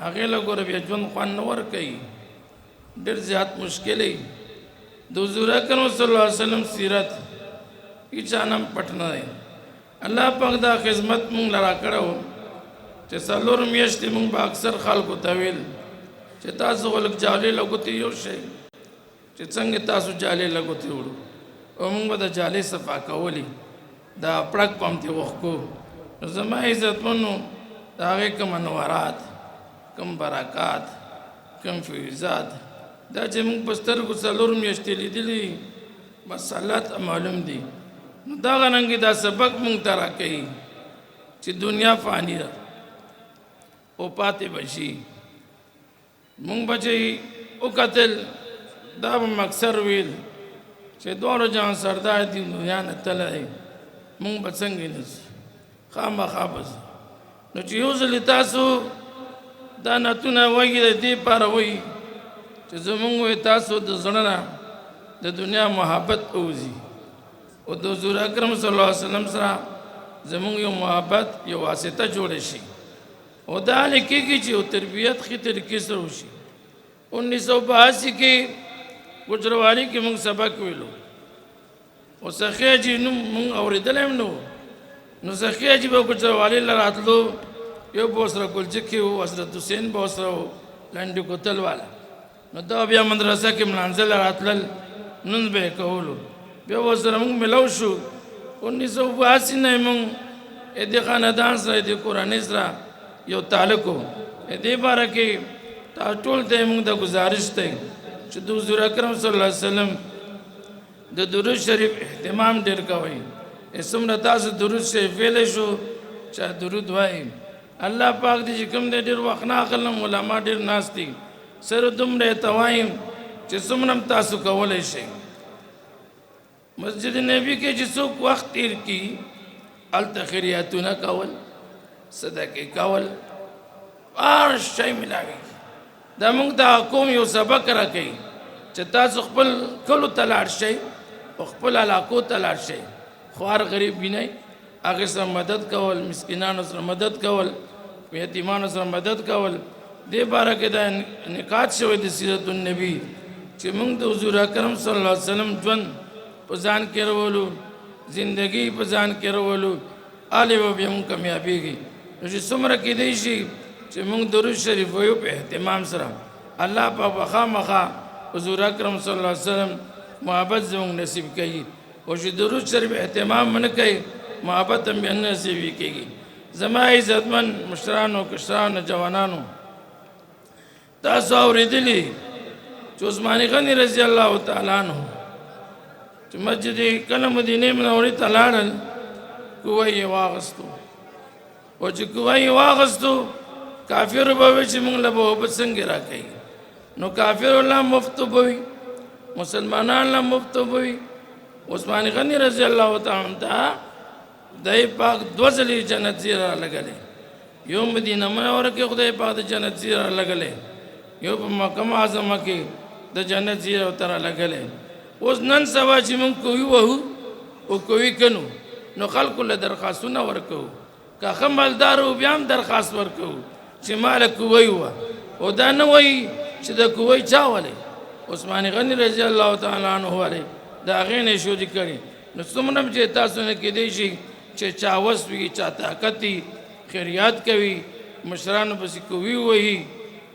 هغې له ګوره بیا ژوند خوند نه ورکوي، ډېر زیات مشکل دی. د حضور اکرم صلی الله علیه وسلم سیرت هیچا نه پټ نه دی. الله پاک دا خدمت مونږ له راکړی و چې څلور میاشتې مونږ به اکثر خلکو ته ویل چې تاسو خلک جالې لګوتې یو شئ چې څنګه تاسو جالې لګوتې وړو، او موږ به د جالې صفا کولې، دا پړک په همدې وښکو. نو زما عزتمنو د هغې کوم انوارات، کوم برکات، کوم فیضات دا چې موږ په سترګو څلور میاشتې لیدلي بس الله ته معلوم دي. نو دغه رنګې دا سبق موږ ته راکوي چې دنیا فانی ده او پاتې به شي. مونږ بچی وکتل دا به مکسر ویل چې دواړو جهان سردار دي دنیا نه تللی، مونږ به څنګه نځو، خامخا به ځو. نو چې یو ځلې تاسو دا نعتونه وایي د دې پاره وایي چې زمونږ وایي تاسو د زړه نه د دنیا محبت ووځي او د حضور اکرم صلی الله علیه وسلم سره زمونږ یو محبت یو واسطه جوړه شي او دا لیکيږي چې تربیت ښې طریقې سره وشي. 1982 کې ګجروالي کې موږ سبق ویلو او سخي حاجي نوم موږ اورېدلی هم نه و. نو سخي حاجي به ګجروالي له راتلو، یو به ورسره ګلچکي و، حضرت حسین به ورسره و، لنډې کوتل والا. نو دا بیا مدرسه کې ملانځه له راتلل، لمونځ به یې کولو، بیا ورسره موږ ملو شو. 1982 نه موږ دې خاندان سره دې کورنۍ سره یو تعلق و. دې باره کې تاسو ټول ته موږ د گزارش دی چې د حضور اکرم صلی الله علیه وسلم د درود شریف اهتمام ډېر کوئ. څومره تاسو درود شریف ویلی شو چا درود وایي. الله پاک دې چې کوم دی ډېر وخت نه اخلم، علما ډېر ناست دي، سره دومره ته وایم چې څومره هم تاسو کولی شئ. مسجد نبی کې چې څوک وخت تیر کړي هلته خیریاتونه کول، صدقې کول، هر شی ملاوي. دا موږ ته کوم یو سبق راکوي چې تاسو خپل کلو ته لاړ شئ او خپل علاقو ته لاړ شئ، خوار غریب وینئ، هغې سره مدد کول، مسکینانو سره مدد کول، یتیمانو سره مدد کول. دې باره کې دا نکات شوی د سیرت النبی چې موږ د حضور اکرم صلی الله علیه وسلم ژوند په ځان کې راولو، زندگی په ځان کې راولو، آلی به بیا موږ کامیابېږي. نو چې څومره کېدی شي چې موږ درود شریف وایو په اهتمام سره، الله په خامخا حضور اکرم صلی الله علیه وسلم محبت زموږ نصیب کوي. او چې درود شریف اهتمام نه کوي، محبت هم بیا نه نصیبي کېږي. زما عزتمن مشرانو، کشرانو، جوانانو، تاسو اورېدلي چې عثمان غني رضی الله تعالی عنہ چې مسجد کله مدینه منورې ته لاړل، کوه یې واغستو. او چې کوه یې واغستو، کافر به وي چې موږ له به اوبه څنګه راکوي. نو کافر الله مفت به وي، مسلمانان له مفت به وي. عثمان غني رضی الله تعالی عنہ ته خدای پاک دوه ځلې جنت زیره لګلې. یو مدینه منوره کې خدای پاک د جنت زیره لګلې، یو په مکه معظمه کې د جنت زیره ورته لګلې. اوس نن سبا چې موږ کوی وهو او کوی کنو، نو خلکو له درخواستونه ورکوو. که ښه مالدار وو بیا هم درخواست ورکوو چې ماله کوی وه، او دا نه وایي چې د کوی چا ولې عثمان غني رضی الله تعالی عنہ ولې د هغې نه شودي کړي. نو څومره چې تاسو نه کېدی شي چې چا وس وي، چا طاقت وي، خیریات کوي، مشرانو پسې کوي وهي،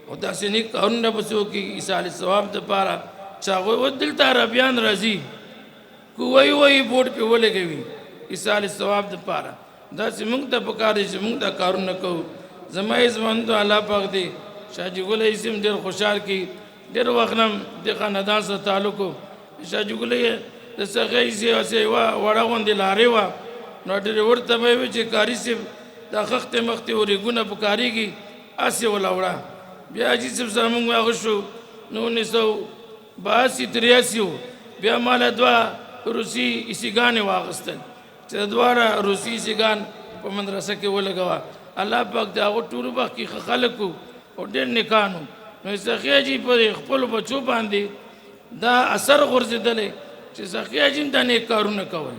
او داسې نیک کارونه پسې وکړي ایصال ثواب دپاره. چې هغوی اوس دلته عربیان راځي، کوی وهي بوټ پې ولګوي ایصال ثواب دپاره. داسې موږ ته پکار دی چې موږ دا کارونه کوو. زما عزتمندو الله پاک دی شاهجي ګل اسم ډېر خوشحال کړي. ډېر وخت نه د خاندان سره تعلق و. شاهجي ګل د سخی هسې یوه وړه غوندې لارې وه، نو ډېرې ورته به یې وي چې کاري صاحب دا خښتې مختې اورېګونه په کارېږي، هسې وله وړه. بیا حاجي صاحب سره موږ هغه شو، نو 1982-83 و. بیا ماله دوه روسي ایسیګانې واخیستل چې د دواړه روسي ایسیګان په مدرسه کې ولګوه. الله پاک د هغو ټولو وخت کې ښه خلک وو او ډېر نیکان وو. نو سخي حاجي په خپلو بچو باندې دا اثر غورځېدلی چې سخي حاجي هم دا نیک کارونه کول،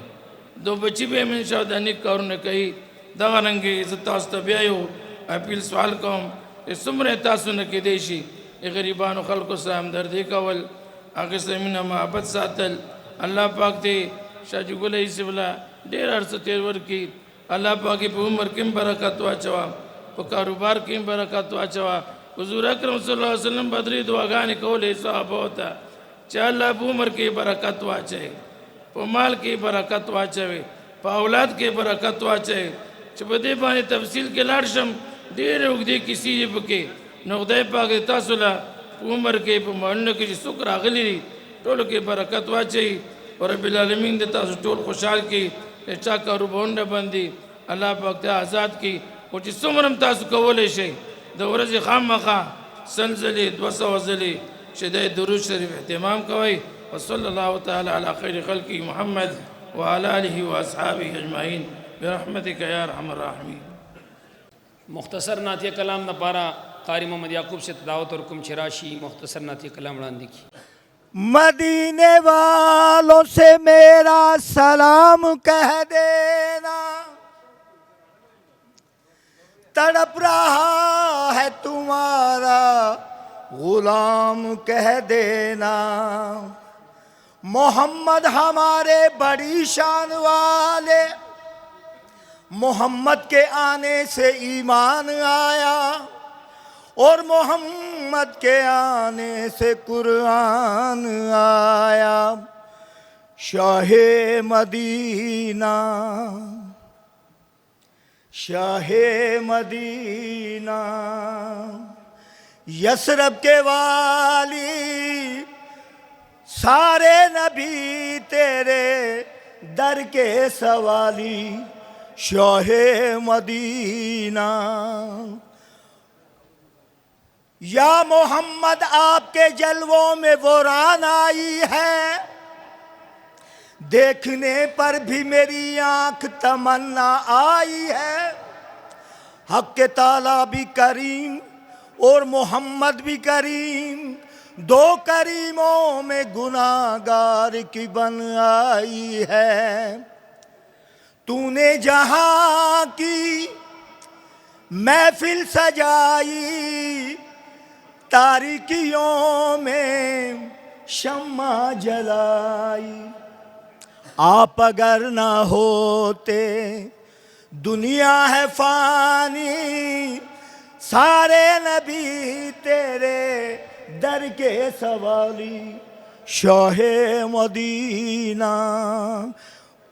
دو بچي به یې انشاءالله دا نیک کارونه کوي. دغه رنګې زه تاسو ته بیا یو اپیل سوال کوم چې څومره تاسو نه کېدی شي غریبانو خلکو سره همدردي کول، هغې سره مینه محبت ساتل. الله پاک دې شاهجي ګل ایسي وله ډېر عرصه تېر ورکړي. الله پاک په عمر کې هم برکت واچوه، په کاروبار کې هم برکت واچوه. حضور اکرم صلی الله علیه وسلم بدري دعاګانې کولې صحابو ته چې الله په عمر کې برکت واچوي، په مال کې برکت واچوي، په اولاد کې برکت واچوي. چې په دې باندې تفصیل کې لاړ شم، ډېرې اوږدې کیسې یې پکې. نو خدای پاک دې تاسو له په عمر کې په مالونو کې چې څوک راغلي دي ټولو کې برکت واچوي. او رب العالمین دې تاسو ټول خوشحال کړي، چا کاروبارونه بندي الله پاک ته آزاد کړي. او چې څومره هم تاسو کولی شئ د ورځې خامخا 100 ځلې 200 ځلې چې د درود شریف اهتمام کوئ. وصلی الله تعالی علی خیر خلقه محمد وعلى آله واصحابه اجمعین برحمتک یا ارحم الراحمین. مختصر نعتیه کلام نه پارا قاری محمد یعقوب سے دعوت اور کم چراشی مختصر نعتیه کلام وړاندې کی. مدینے والوں سے میرا سلام کہہ دینا، تڑپ رہا ہے تمہارا غلام کہہ دینا. محمد ہمارے بڑی شان والے، محمد کے آنے سے ایمان آیا، اور محمد کے آنے سے قرآن آیا. شاہ مدینہ، شاہ مدینہ، یثرب کے والی، سارے نبی تیرے در کے سوالی. شاہ مدینہ، یا محمد آپ کے جلووں میں وہ ران آئی ہے، دیکھنے پر بھی میری آنکھ تمنا آئی ہے. حق تعالی بھی کریم اور محمد بھی کریم، دو کریموں میں گناہگار کی بن آئی ہے. تو نے جہاں کی महफिल सजाई, तारीकियों में शम्मा जलाई। आप अगर ना होते दुनिया है फानी, सारे नबी तेरे दर के सवाली। Shah Medina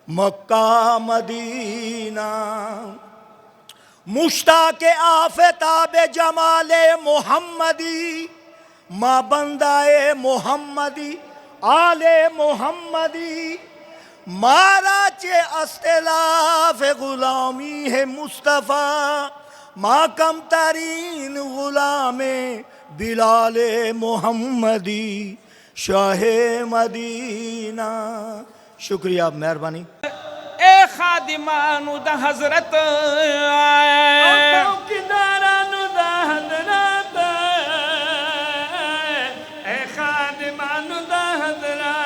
Mecca Medina, Mushtaq आफताब जमाले मोहम्मदी, माँ बंदाए मोहम्मदी आले मोहम्मदी। मारा चे अस्तलाफ गुलामी है मुस्तफ़ा, माँ कम तरीन गुलामे बिलाले मोहम्मदी। शाहे मदीना। शुक्रिया, मेहरबानी। ए खादिमानु द हजरत